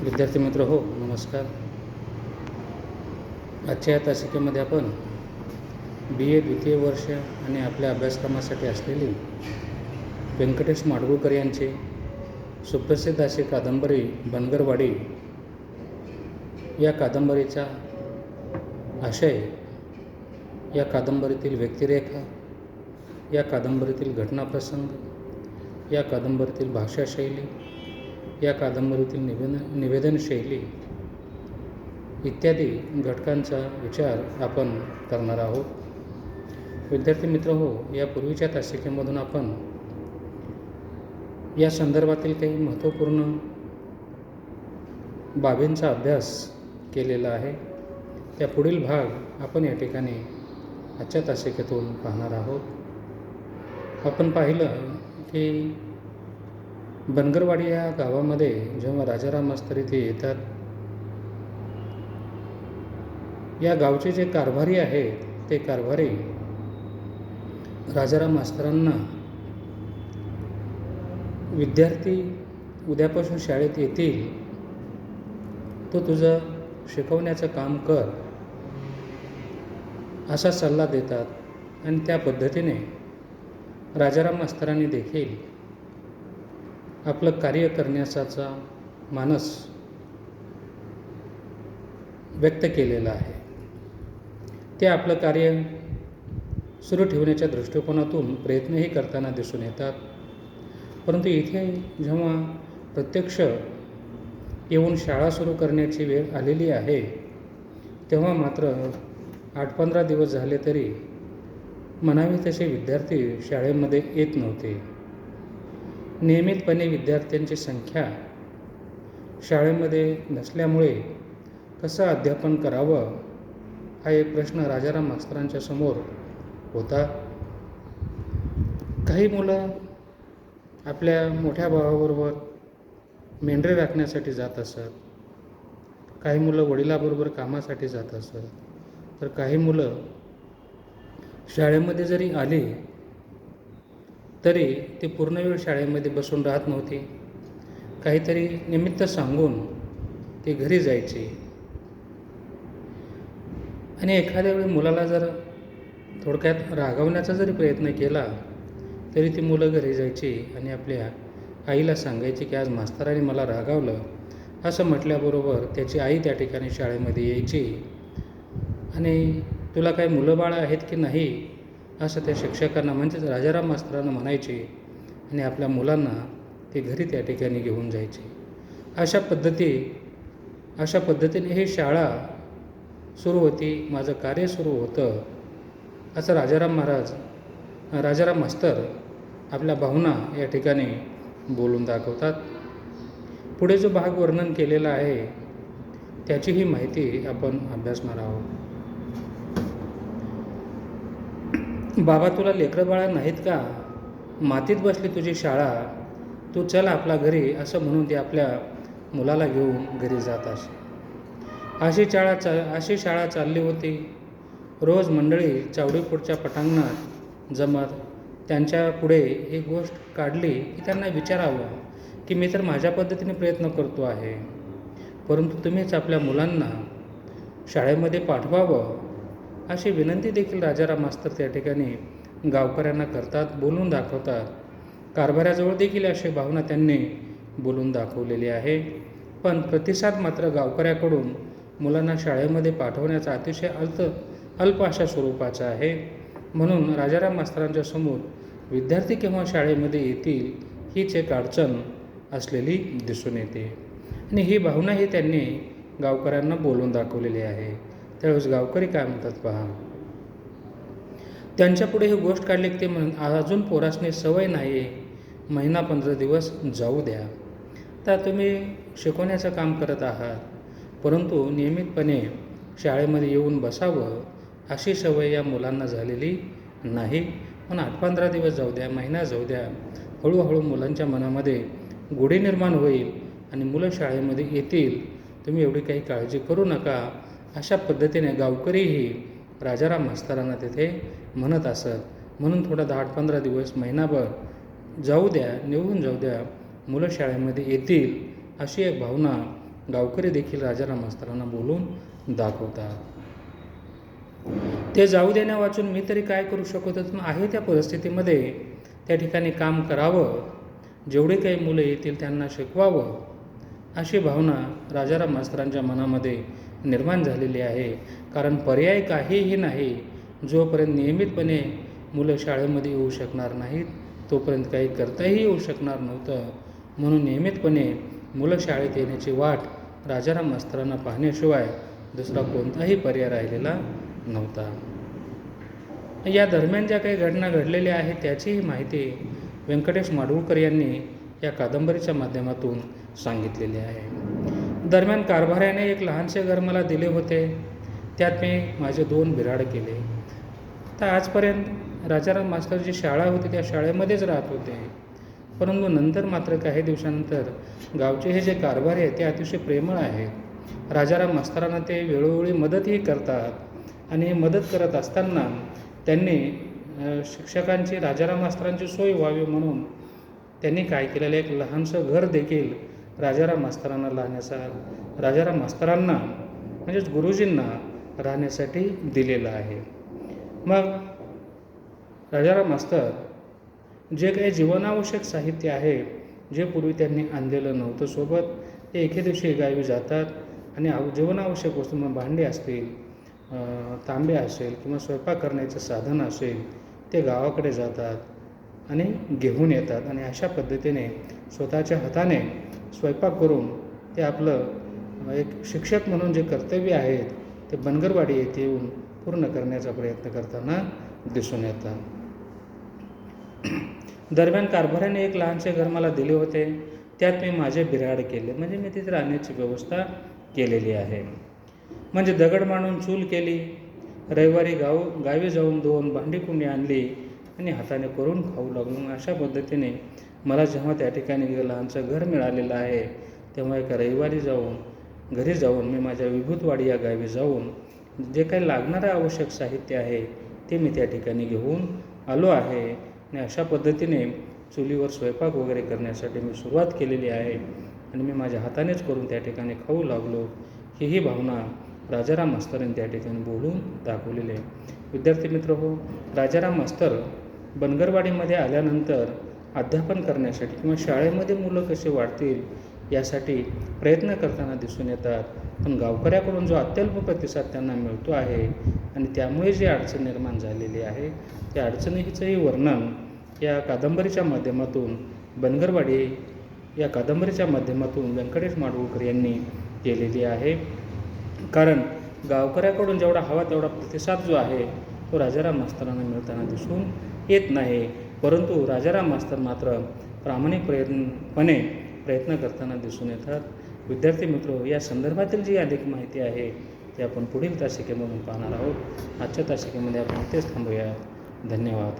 विद्यार्थी मित्र हो, नमस्कार. आजच्या या तासिकेमध्ये आपण BA द्वितीय वर्ष आणि आपल्या अभ्यासक्रमासाठी असलेली व्यंकटेश माडगूळकर यांची सुप्रसिद्ध अशी कादंबरी बनगरवाडी या कादंबरीचा आशय, या कादंबरीतील व्यक्तिरेखा, या कादंबरीतील घटनाप्रसंग, या कादंबरीतील भाषाशैली, या कादंबरीतील निवेदनशैली इत्यादी घटकांचा विचार आपण करणार आहोत. विद्यार्थी मित्र हो, यापूर्वीच्या तासिकेमधून आपण या संदर्भातील काही महत्त्वपूर्ण बाबींचा अभ्यास केलेला आहे. त्या पुढील भाग आपण या ठिकाणी आजच्या तासिकेतून पाहणार आहोत. आपण पाहिलं की बनगरवाडी या गावामध्ये जेव्हा राजाराम मास्तर इथे येतात, या गावचे जे कारभारी आहेत ते कारभारी राजाराम मास्तरांना विद्यार्थी उद्यापासून शाळेत येतील, तो तुझं शिकवण्याचं काम कर असा सल्ला देतात. आणि त्या पद्धतीने राजाराम मास्तरांनी देखील आपलं कार्य करण्याचा मानस व्यक्त केलेला आहे. ते आपलं कार्य सुरू ठेवण्याच्या दृष्टिकोनातून प्रयत्नही करताना दिसून येतात. परंतु इथे जेव्हा प्रत्यक्ष येऊन शाळा सुरू करण्याची वेळ आलेली आहे, तेव्हा मात्र 8-15 दिवस झाले तरी म्हणावे तसे विद्यार्थी शाळेमध्ये येत नव्हते. नियमितपणे विद्यार्थ्यांची संख्या शाळेमध्ये नसल्यामुळे कसं अध्यापन करावं हा एक प्रश्न राजाराम मास्तरांच्या समोर होता. काही मुलं आपल्या मोठ्या भावाबरोबर मेंढरे राखण्यासाठी जात असत, काही मुलं वडिलाबरोबर कामासाठी जात असत, तर काही मुलं शाळेमध्ये जरी आली तरी ते पूर्ण वेळ शाळेमध्ये बसून राहत नव्हती. काहीतरी निमित्त सांगून ते घरी जायचे. आणि एखाद्या वेळी मुलाला जर थोडक्यात रागवण्याचा जरी प्रयत्न केला तरी ती मुलं घरी जायची आणि आपल्या आईला सांगायची की आज मास्तराने मला रागावलं. असं म्हटल्याबरोबर त्याची आई त्या ठिकाणी शाळेमध्ये यायची आणि तुला काही मुलं बाळं आहेत की नाही असं त्या शिक्षकांना म्हणजेच राजाराम मास्तरांना म्हणायचे आणि आपल्या मुलांना ते घरी त्या ठिकाणी घेऊन जायचे. अशा पद्धतीने ही शाळा सुरू होती, माझं कार्य सुरू होतं, असं राजाराम मास्तर आपल्या भावना या ठिकाणी बोलून दाखवतात. पुढे जो भाग वर्णन केलेला आहे त्याचीही माहिती आपण अभ्यासणार आहोत. बाबा, तुला लेकरं बाळं नाहीत का? मातीत बसली तुझी शाळा, तू चल आपला घरी, असं म्हणून ती आपल्या मुलाला घेऊन घरी जात असे. अशी शाळा चालली होती. रोज मंडळी चावडीपुढच्या पटांगणात जमत. त्यांच्या पुढे एक गोष्ट काढली की त्यांना विचारावं की मी तर माझ्या पद्धतीने प्रयत्न करतो आहे, परंतु तुम्हीच आपल्या मुलांना शाळेमध्ये पाठवावं अशी विनंती देखील राजाराम मास्तर त्या ठिकाणी गावकऱ्यांना करतात, बोलून दाखवतात. कारभाऱ्याजवळ देखील अशी भावना त्यांनी बोलून दाखवलेली आहे. पण प्रतिसाद मात्र गावकऱ्याकडून मुलांना शाळेमध्ये पाठवण्याचा अतिशय अल्प अशा स्वरूपाचा आहे. म्हणून राजाराम मास्तरांच्या समोर विद्यार्थी केव्हा शाळेमध्ये येतील हीच एक अडचण असलेली दिसून येते. आणि ही भावनाही त्यांनी गावकऱ्यांना बोलून दाखवलेली आहे. त्यावेळेस गावकरी काय म्हणतात पहा. त्यांच्यापुढे ही गोष्ट काढली की ते अजून पोरासने सवय नाही, 1-15 दिवस जाऊ द्या. तर तुम्ही शिकवण्याचं काम करत आहात, परंतु नियमितपणे शाळेमध्ये येऊन बसावं अशी सवय या मुलांना झालेली नाही. पण 8-15 दिवस जाऊ द्या, महिना जाऊ द्या, हळूहळू मुलांच्या मनामध्ये गोडी निर्माण होईल आणि मुलं शाळेमध्ये येतील. तुम्ही एवढी काही काळजी करू नका, अशा पद्धतीने गावकरीही राजाराम मास्तरांना तिथे म्हणत असत. म्हणून थोडा 10-15 दिवस, महिनाभर जाऊ द्या, निघून जाऊ द्या, मुलं शाळेमध्ये येतील अशी एक भावना गावकरी देखील राजाराम मास्तरांना बोलून दाखवतात. ते जाऊ देण्या वाचून मी तरी काय करू शकतो आहे त्या परिस्थितीमध्ये त्या ठिकाणी काम करावं, जेवढे काही मुलं येतील त्यांना शिकवावं, अशी भावना राजाराम मास्तरांच्या मनामध्ये निर्माण झालेली आहे. कारण पर्याय काहीही नाही. जोपर्यंत नियमितपणे मुलं शाळेमध्ये येऊ शकणार नाहीत तोपर्यंत काही करताही येऊ शकणार नव्हतं. म्हणून नियमितपणे मुलं शाळेत येण्याची वाट राजाराम मास्तरांना पाहण्याशिवाय दुसरा कोणताही पर्याय राहिलेला नव्हता. या दरम्यान ज्या काही घटना घडलेल्या आहेत त्याचीही माहिती व्यंकटेश माडगूळकर यांनी या कादंबरीच्या माध्यमातून सांगितलेली आहे. दरम्यान कारभाऱ्याने एक लहानसे घर मला दिले होते. त्यात मी माझे 2 बिऱ्हाड केले. तर आजपर्यंत राजाराम मास्तर जी शाळा होती त्या शाळेमध्येच राहत होते. परंतु नंतर मात्र काही दिवसानंतर गावचे हे जे कारभारी आहेत ते अतिशय प्रेमळ आहेत. राजाराम मास्तरांना ते वेळोवेळी मदतही करतात आणि हे मदत करत असताना त्यांनी शिक्षकांची राजाराम मास्तरांची सोय व्हावी म्हणून त्यांनी काय केलेलं एक लहानसं घर देखील राजाराम मास्तरांना म्हणजेच गुरुजींना राहण्यासाठी दिलेलं आहे. मग राजाराम मास्तर जे काही जीवनावश्यक साहित्य आहे जे पूर्वी त्यांनी आणलेलं नव्हतं सोबत, ते एके दिवशी गावी जातात आणि जीवनावश्यक वस्तू मग भांडी असतील, तांबे असेल किंवा स्वयंपाक करण्याचं साधन असेल ते गावाकडे जातात आणि घेऊन येतात आणि अशा पद्धतीने स्वतःच्या हाताने स्वयंपाक करून ते आपलं एक शिक्षक म्हणून जे कर्तव्य आहेत ते बनगरवाडी येथे येऊन पूर्ण करण्याचा प्रयत्न करताना दिसून येतात. दरम्यान कारभाऱ्याने एक लहानसे घर मला दिले होते. त्यात मी माझे बिऱ्हाड केले, म्हणजे मी तिथे राहण्याची व्यवस्था केलेली आहे. म्हणजे दगड मांडून चूल केली, रविवारी गावी जाऊन 2 भांडीकुंडी आणली आणि हाताने करून खाऊ लागलो. अशा पद्धतीने मला जेव्हा त्या ठिकाणी लहानसं घर मिळालेलं आहे तेव्हा एका रविवारी घरी जाऊन मी माझ्या विभूतवाडी या गावी जाऊन जे काही लागणारं आवश्यक साहित्य आहे ते मी त्या ठिकाणी घेऊन आलो आहे आणि अशा पद्धतीने चुलीवर स्वयंपाक वगैरे करण्यासाठी मी सुरुवात केलेली आहे आणि मी माझ्या हातानेच करून त्या ठिकाणी खाऊ लागलो. ही भावना राजाराम मास्तरांनी त्या ठिकाणी बोलून दाखवलेली आहे. विद्यार्थी मित्र हो, राजाराम मास्तर बनगरवाडीमध्ये आल्यानंतर अध्यापन करण्यासाठी किंवा शाळेमध्ये मुलं कसे वाढतील यासाठी प्रयत्न करताना दिसून येतात. पण गावकऱ्याकडून जो अत्यल्प प्रतिसाद त्यांना मिळतो आहे आणि त्यामुळे जी अडचण निर्माण झालेली आहे त्या अडचणीचंही वर्णन या कादंबरीच्या माध्यमातून बनगरवाडी या कादंबरीच्या माध्यमातून व्यंकटेश माडगूळकर यांनी केलेली आहे. कारण गावकऱ्याकडून जेवढा हवा तेवढा प्रतिसाद जो आहे तो राजाराम मास्तरांना मिळताना दिसून येत नाही. परंतु राजाराम मास्तर मात्र प्रामाणिकपणे प्रयत्न करताना दिसून येतात. विद्यार्थी मित्र, या संदर्भातील जी अधिक माहिती आहे ती आपण पुढील तासिकेमधून पाहणार आहोत. आजच्या तासिकेमध्ये आपण इथेच थांबूया. धन्यवाद.